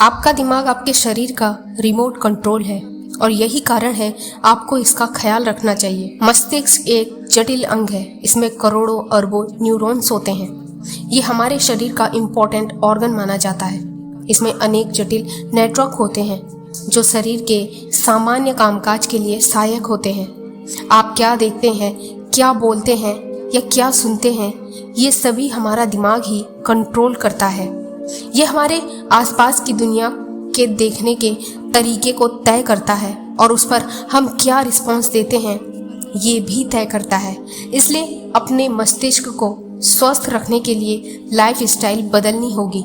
आपका दिमाग आपके शरीर का रिमोट कंट्रोल है और यही कारण है आपको इसका ख्याल रखना चाहिए। मस्तिष्क एक जटिल अंग है। इसमें करोड़ों अरबों न्यूरॉन्स होते हैं। ये हमारे शरीर का इम्पोर्टेंट ऑर्गन माना जाता है। इसमें अनेक जटिल नेटवर्क होते हैं जो शरीर के सामान्य कामकाज के लिए सहायक होते हैं। आप क्या देखते हैं, क्या बोलते हैं या क्या सुनते हैं, ये सभी हमारा दिमाग ही कंट्रोल करता है। ये हमारे आसपास की दुनिया के देखने के तरीके को तय करता है और उस पर हम क्या रिस्पॉन्स देते हैं ये भी तय करता है। इसलिए अपने मस्तिष्क को स्वस्थ रखने के लिए लाइफस्टाइल बदलनी होगी,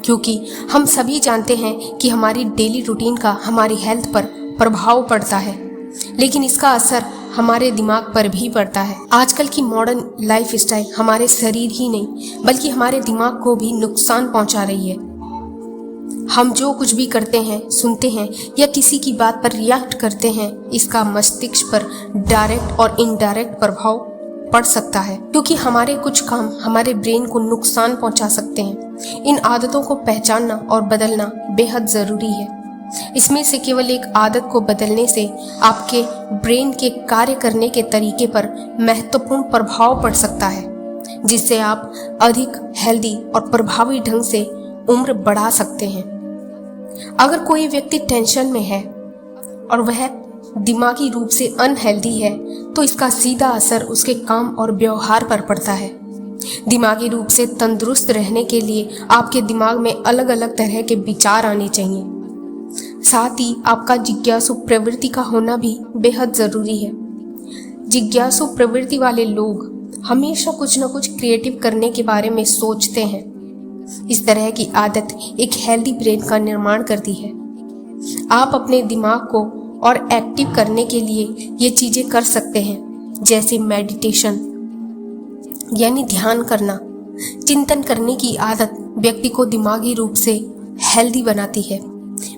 क्योंकि हम सभी जानते हैं कि हमारी डेली रूटीन का हमारी हेल्थ पर प्रभाव पड़ता है, लेकिन इसका असर हमारे दिमाग पर भी पड़ता है। आजकल की मॉडर्न लाइफस्टाइल हमारे शरीर ही नहीं बल्कि हमारे दिमाग को भी नुकसान पहुंचा रही है। हम जो कुछ भी करते हैं, सुनते हैं या किसी की बात पर रिएक्ट करते हैं, इसका मस्तिष्क पर डायरेक्ट और इनडायरेक्ट प्रभाव पड़ सकता है, क्योंकि हमारे कुछ काम हमारे ब्रेन को नुकसान पहुंचा सकते हैं। इन आदतों को पहचानना और बदलना बेहद ज़रूरी है। इसमें से केवल एक आदत को बदलने से आपके ब्रेन के कार्य करने के तरीके पर महत्वपूर्ण प्रभाव पड़ सकता है, जिससे आप अधिक हेल्दी और प्रभावी ढंग से उम्र बढ़ा सकते हैं। अगर कोई व्यक्ति टेंशन में है और वह दिमागी रूप से अनहेल्दी है, तो इसका सीधा असर उसके काम और व्यवहार पर पड़ता है। दिमागी रूप से तंदुरुस्त रहने के लिए आपके दिमाग में अलग अलग तरह के विचार आने चाहिए। साथ ही आपका जिज्ञासु प्रवृत्ति का होना भी बेहद ज़रूरी है। जिज्ञासु प्रवृत्ति वाले लोग हमेशा कुछ न कुछ क्रिएटिव करने के बारे में सोचते हैं। इस तरह की आदत एक हेल्दी ब्रेन का निर्माण करती है। आप अपने दिमाग को और एक्टिव करने के लिए ये चीज़ें कर सकते हैं, जैसे मेडिटेशन यानी ध्यान करना। चिंतन करने की आदत व्यक्ति को दिमागी रूप से हेल्दी बनाती है।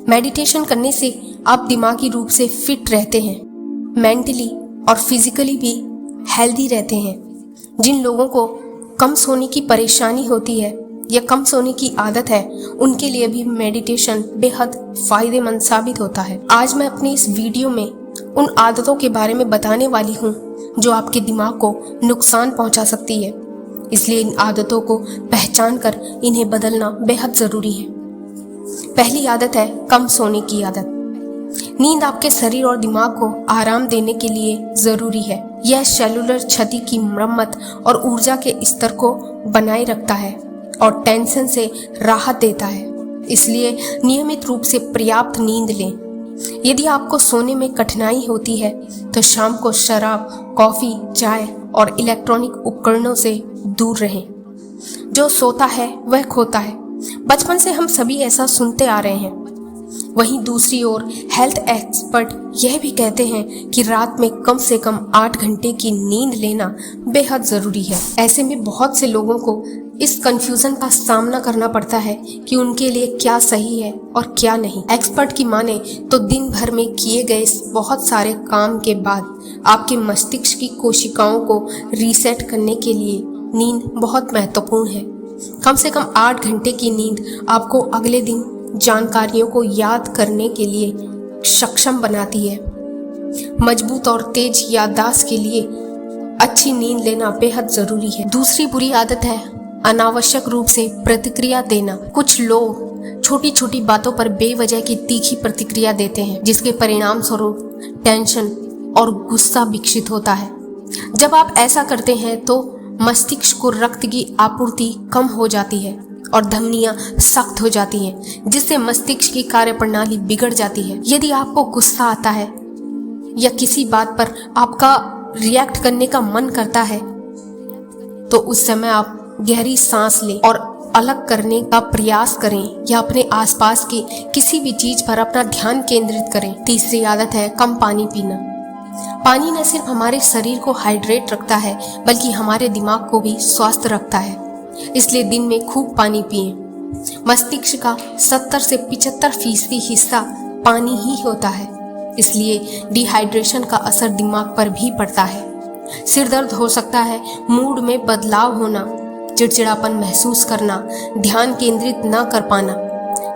मेडिटेशन करने से आप दिमागी रूप से फिट रहते हैं, मेंटली और फिजिकली भी हेल्दी रहते हैं। जिन लोगों को कम सोने की परेशानी होती है या कम सोने की आदत है, उनके लिए भी मेडिटेशन बेहद फायदेमंद साबित होता है। आज मैं अपनी इस वीडियो में उन आदतों के बारे में बताने वाली हूँ जो आपके दिमाग को नुकसान पहुँचा सकती है। इसलिए इन आदतों को पहचान कर इन्हें बदलना बेहद ज़रूरी है। पहली आदत है कम सोने की आदत। नींद आपके शरीर और दिमाग को आराम देने के लिए ज़रूरी है। यह सेलुलर क्षति की मरम्मत और ऊर्जा के स्तर को बनाए रखता है और टेंशन से राहत देता है। इसलिए नियमित रूप से पर्याप्त नींद लें। यदि आपको सोने में कठिनाई होती है तो शाम को शराब, कॉफ़ी, चाय और इलेक्ट्रॉनिक उपकरणों से दूर रहें। जो सोता है वह खोता है। बचपन से हम सभी ऐसा सुनते आ रहे हैं। वहीं दूसरी ओर हेल्थ एक्सपर्ट यह भी कहते हैं कि रात में कम से कम 8 घंटे की नींद लेना बेहद ज़रूरी है। ऐसे में बहुत से लोगों को इस कंफ्यूजन का सामना करना पड़ता है कि उनके लिए क्या सही है और क्या नहीं। एक्सपर्ट की माने तो दिन भर में किए गए बहुत सारे काम के बाद आपके मस्तिष्क की कोशिकाओं को रीसेट करने के लिए नींद बहुत महत्वपूर्ण है। कम से कम 8 घंटे की नींद आपको अगले दिन जानकारियों को याद करने के लिए सक्षम बनाती है। मजबूत और तेज याददाश्त के लिए अच्छी नींद लेना बेहद ज़रूरी है। दूसरी बुरी आदत है अनावश्यक रूप से प्रतिक्रिया देना। कुछ लोग छोटी छोटी बातों पर बेवजह की तीखी प्रतिक्रिया देते हैं, जिसके परिणाम स्वरूप टेंशन और गुस्सा विकसित होता है। जब आप ऐसा करते हैं तो मस्तिष्क को रक्त की आपूर्ति कम हो जाती है और धमनियां सख्त हो जाती हैं, जिससे मस्तिष्क की कार्यप्रणाली बिगड़ जाती है। यदि आपको गुस्सा आता है या किसी बात पर आपका रिएक्ट करने का मन करता है, तो उस समय आप गहरी सांस लें और अलग करने का प्रयास करें या अपने आसपास की किसी भी चीज पर अपना ध्यान केंद्रित करें। तीसरी आदत है कम पानी पीना। पानी न सिर्फ हमारे शरीर को हाइड्रेट रखता है बल्कि हमारे दिमाग को भी स्वस्थ रखता है। इसलिए दिन में खूब पानी पिएं। मस्तिष्क का 70 से 75% हिस्सा पानी ही होता है। इसलिए डिहाइड्रेशन का असर दिमाग पर भी पड़ता है। सिर दर्द हो सकता है, मूड में बदलाव होना, चिड़चिड़ापन महसूस करना, ध्यान केंद्रित न कर पाना,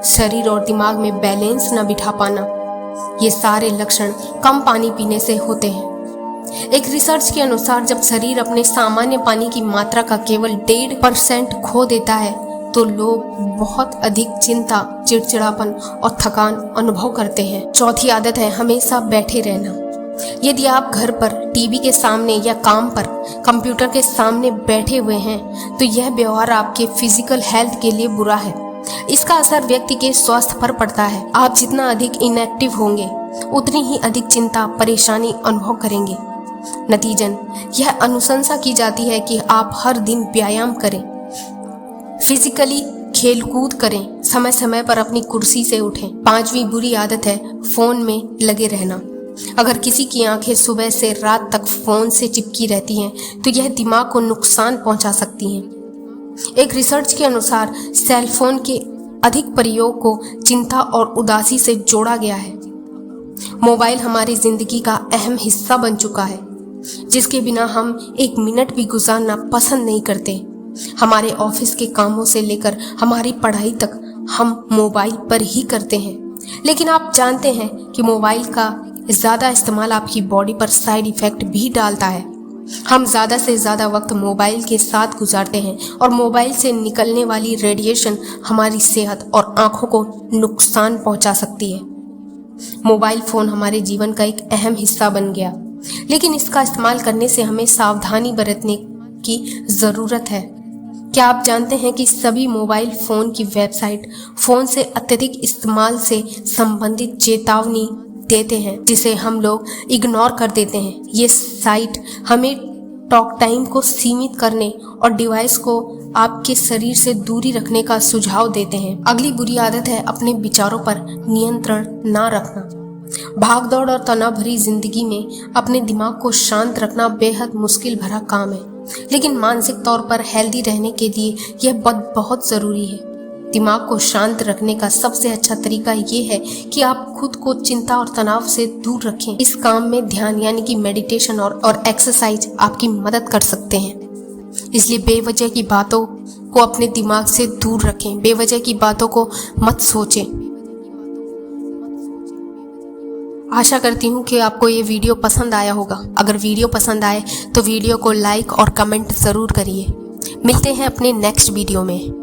शरीर और दिमाग में बैलेंस न बिठा पाना, ये सारे लक्षण कम पानी पीने से होते हैं। एक रिसर्च के अनुसार जब शरीर अपने सामान्य पानी की मात्रा का केवल 1.5% खो देता है तो लोग बहुत अधिक चिंता, चिड़चिड़ापन और थकान अनुभव करते हैं। चौथी आदत है हमेशा बैठे रहना। यदि आप घर पर टीवी के सामने या काम पर कंप्यूटर के सामने बैठे हुए हैं तो यह व्यवहार आपके फिजिकल हेल्थ के लिए बुरा है। इसका असर व्यक्ति के स्वास्थ्य पर पड़ता है। आप जितना अधिक इनएक्टिव होंगे उतनी ही अधिक चिंता, परेशानी अनुभव करेंगे। नतीजन यह अनुशंसा की जाती है कि आप हर दिन व्यायाम करें, फिजिकली खेलकूद करें, समय समय पर अपनी कुर्सी से उठें। 5वीं बुरी आदत है फोन में लगे रहना। अगर किसी की आंखें सुबह से रात तक फोन से चिपकी रहती हैं तो यह दिमाग को नुकसान पहुंचा सकती हैं। एक रिसर्च के अनुसार सेल फोन के अधिक प्रयोग को चिंता और उदासी से जोड़ा गया है। मोबाइल हमारी जिंदगी का अहम हिस्सा बन चुका है, जिसके बिना हम एक मिनट भी गुजारना पसंद नहीं करते। हमारे ऑफिस के कामों से लेकर हमारी पढ़ाई तक हम मोबाइल पर ही करते हैं। लेकिन आप जानते हैं कि मोबाइल का ज़्यादा इस्तेमाल आपकी बॉडी पर साइड इफ़ेक्ट भी डालता है। हम ज़्यादा से ज़्यादा वक्त मोबाइल के साथ गुजारते हैं और मोबाइल से निकलने वाली रेडिएशन हमारी सेहत और आँखों को नुकसान पहुँचा सकती है। मोबाइल फ़ोन हमारे जीवन का एक अहम हिस्सा बन गया, लेकिन इसका इस्तेमाल करने से हमें सावधानी बरतने की ज़रूरत है। क्या आप जानते हैं कि सभी मोबाइल फ़ोन की वेबसाइट फ़ोन से अत्यधिक इस्तेमाल से संबंधित चेतावनी देते हैं, जिसे हम लोग इग्नोर कर देते हैं। ये साइट हमें टॉक टाइम को सीमित करने और डिवाइस को आपके शरीर से दूरी रखने का सुझाव देते हैं। अगली बुरी आदत है अपने विचारों पर नियंत्रण ना रखना। भागदौड़ और तनाव भरी जिंदगी में अपने दिमाग को शांत रखना बेहद मुश्किल भरा काम है, लेकिन मानसिक तौर पर हेल्दी रहने के लिए यह बहुत ज़रूरी है। दिमाग को शांत रखने का सबसे अच्छा तरीका ये है कि आप खुद को चिंता और तनाव से दूर रखें। इस काम में ध्यान यानी कि मेडिटेशन और एक्सरसाइज आपकी मदद कर सकते हैं। इसलिए बेवजह की बातों को अपने दिमाग से दूर रखें, बेवजह की बातों को मत सोचें। आशा करती हूँ कि आपको ये वीडियो पसंद आया होगा। अगर वीडियो पसंद आए तो वीडियो को लाइक और कमेंट ज़रूर करिए। मिलते हैं अपने नेक्स्ट वीडियो में।